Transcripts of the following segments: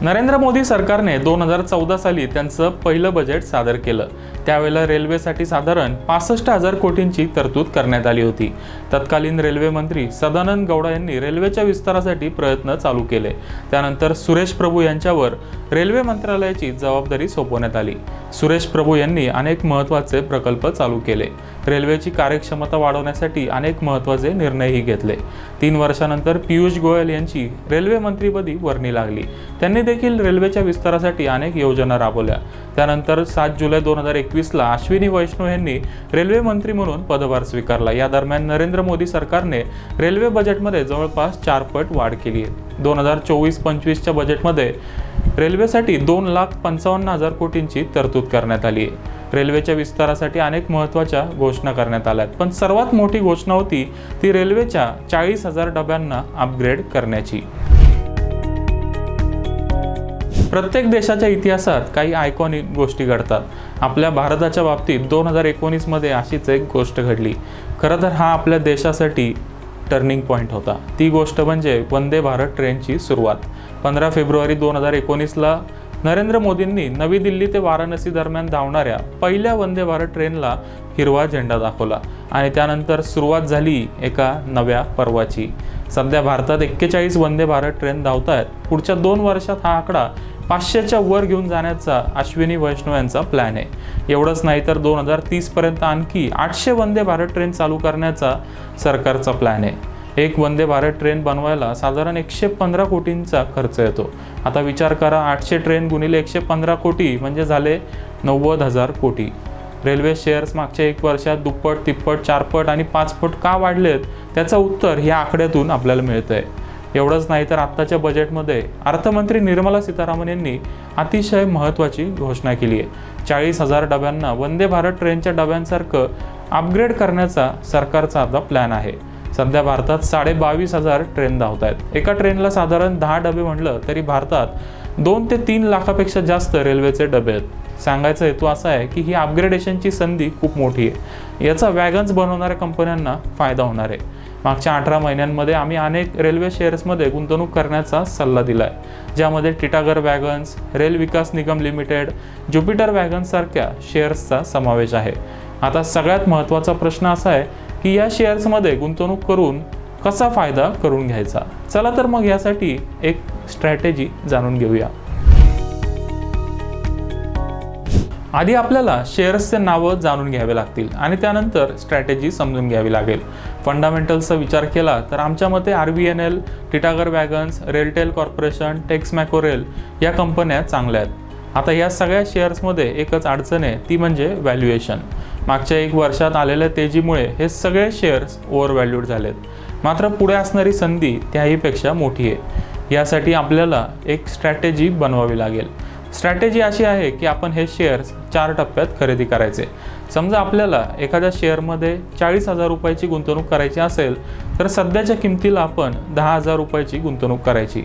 नरेंद्र मोदी सरकारने 2014 साली त्यांचं पहिलं बजेट सादर केलं। त्यावेळेला रेल्वेसाठी साधारण 65,000 कोटींची तरतूद करण्यात आली होती। तत्कालीन रेल्वे मंत्री सदानंद गौडा यांनी रेल्वेच्या विस्तारासाठी प्रयत्न चालू केले। त्यानंतर सुरेश प्रभू यांच्यावर रेल्वे मंत्रालयाची जबाबदारी सोपवण्यात आली। सुरेश प्रभू यांनी अनेक महत्त्वाचे प्रकल्प चालू केले। रेल्वेची कार्यक्षमता वाढवण्यासाठी अनेक महत्त्वाचे निर्णयही घेतले। 3 वर्षांनंतर पीयूष गोयल यांची रेल्वे मंत्रीपदी वर्णी लागली। त्यांनी देखील रेल्वेच्या विस्तारासाठी अनेक योजना राबवल्या। त्यानंतर 7 जुलै 2021 ला अश्विनी वैष्णव यांनी रेल्वे मंत्री म्हणून पदभार स्वीकारला। या दरम्यान नरेंद्र मोदी सरकारने रेल्वे बजेटमध्ये जवळपास 4 पट वाढ केली आहे। 2024-25 च्या बजेटमध्ये रेल्वेसाठी 2,55,000 कोटींची तरतूद करण्यात आली आहे। रेल्वेच्या विस्तारासाठी अनेक महत्त्वाच्या घोषणा करण्यात आल्या, पण सर्वात मोठी घोषणा होती ती रेल्वेच्या 40,000 डब्यांना अपग्रेड करण्याची। प्रत्येक देशाच्या इतिहासात काही आयकॉनिक गोष्टी घडतात। आपल्या भारताच्या बाबतीत 2019 मध्ये अशीच एक गोष्ट घडली। खरं तर हा आपल्या देशासाठी टर्निंग पॉइंट होता। ती गोष्ट म्हणजे वंदे भारत ट्रेनची सुरुवात। 15 फेब्रुवारी 2019 ला नरेंद्र मोदींनी नवी दिल्ली ते वाराणसी दरम्यान धावणाऱ्या पहिल्या वंदे भारत ट्रेनला हिरवा झेंडा दाखवला आणि त्यानंतर सुरुवात झाली एका नव्या पर्वाची। सध्या भारतात 41 वंदे भारत ट्रेन धावतात। पुढच्या 2 वर्षात हा आकडा 500च्या वर घेऊन जाण्याचा अश्विनी वैष्णव यांचा प्लॅन आहे। एवढंच नाही तर 2030 पर्यंत आणखी 800 वंदे भारत ट्रेन चालू करण्याचा सरकारचा प्लॅन आहे। एक वंदे भारत ट्रेन बनवायला साधारण 115 कोटींचा खर्च येतो। आता विचार करा, 800 ट्रेन गुणिले 115 कोटी म्हणजे झाले 90,000 कोटी। रेल्वे शेअर्स मागच्या 1 वर्षात दुप्पट, तिप्पट, 4 पट आणि 5 पट का वाढलेत त्याचं उत्तर या आकड्यातून आपल्याला मिळतंय। एवढंच नाही तर आत्ताच्या बजेटमध्ये अर्थमंत्री निर्मला सीतारामन यांनी अतिशय महत्त्वाची घोषणा केली आहे। 40,000 डब्यांना वंदे भारत ट्रेनच्या डब्यांसारखं अपग्रेड करण्याचा सरकारचा आता प्लॅन आहे। सध्या भारतात 22,500 ट्रेन धावत आहेत। एका ट्रेनला साधारण 10 डबे म्हटलं तरी भारतात 2 ते 3 लाखापेक्षा जास्त रेल्वेचे डबे आहेत। सांगायचा हेतू असा आहे की ही अपग्रेडेशनची संधी खूप मोठी आहे। याचा वॅगन्स बनवणाऱ्या कंपन्यांना फायदा होणार आहे। मागच्या 18 महिन्यांमध्ये आम्ही अनेक रेल्वे शेअर्समध्ये गुंतवणूक करण्याचा सल्ला दिला आहे, ज्यामध्ये टिटागर वॅगन्स, रेल विकास निगम लिमिटेड, ज्युपिटर वॅगन्स सारख्या शेअर्सचा समावेश आहे। आता सगळ्यात महत्त्वाचा प्रश्न असा आहे की या शेअर्समध्ये गुंतवणूक करून कसा फायदा करून घ्यायचा। चला तर मग यासाठी एक स्ट्रॅटेजी जाणून घेऊया। आधी आपल्याला शेअर्सचे नावं जाणून घ्यावे लागतील आणि त्यानंतर स्ट्रॅटेजी समजून घ्यावी लागेल। फंडामेंटल्सचा विचार केला तर आमच्या मते RVNL, Titagarh Wagons, RailTel Corporation, Texmaco Rail या कंपन्या चांगल्या आहेत। आता या सगळ्या शेअर्समध्ये एकच अडचण आहे, ती म्हणजे व्हॅल्युएशन। मागच्या 1 वर्षात आलेल्या तेजीमुळे हे सगळे शेअर्स ओव्हरव्हॅल्यूड झालेत। मात्र पुढे असणारी संधी त्याहीपेक्षा मोठी आहे। यासाठी आपल्याला एक स्ट्रॅटेजी बनवावी लागेल। स्ट्रॅटेजी अशी आहे की आपण हे शेअर्स 4 टप्प्यात खरेदी करायचे। समजा आपल्याला एखाद्या शेअरमध्ये 40,000 रुपयाची गुंतवणूक करायची असेल तर सध्याच्या किमतीला आपण 10,000 रुपयाची गुंतवणूक करायची।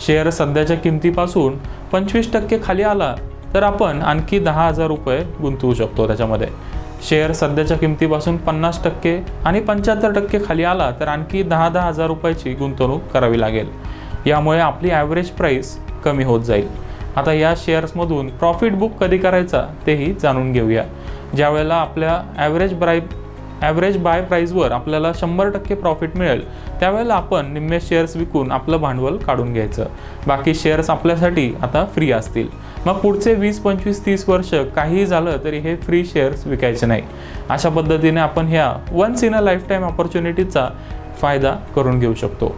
शेअर सध्याच्या किमतीपासून 25% खाली आला तर आपण आणखी 10,000 रुपये गुंतवू शकतो त्याच्यामध्ये। शेअर सध्याच्या किमतीपासून 50% आणि 75% खाली आला तर आणखी 10,000 रुपयाची गुंतवणूक करावी लागेल। यामुळे आपली ॲव्हरेज प्राईस कमी होत जाईल। आता या शेअर्समधून प्रॉफिट बुक कधी करायचा तेही जाणून घेऊया। ज्यावेळेला आपल्या ॲव्हरेज बाय प्राईसवर आपल्याला 100% प्रॉफिट मिळेल त्यावेळेला आपण निम्मे शेअर्स विकून आपलं भांडवल काढून घ्यायचं। बाकी शेअर्स आपल्यासाठी आता फ्री असतील। मग पुढचे 20, 25, 30 वर्ष काहीही झालं तरी हे फ्री शेअर्स विकायचे नाही। अशा पद्धतीने आपण ह्या once in a lifetime ऑपॉर्च्युनिटीचा फायदा करून घेऊ शकतो।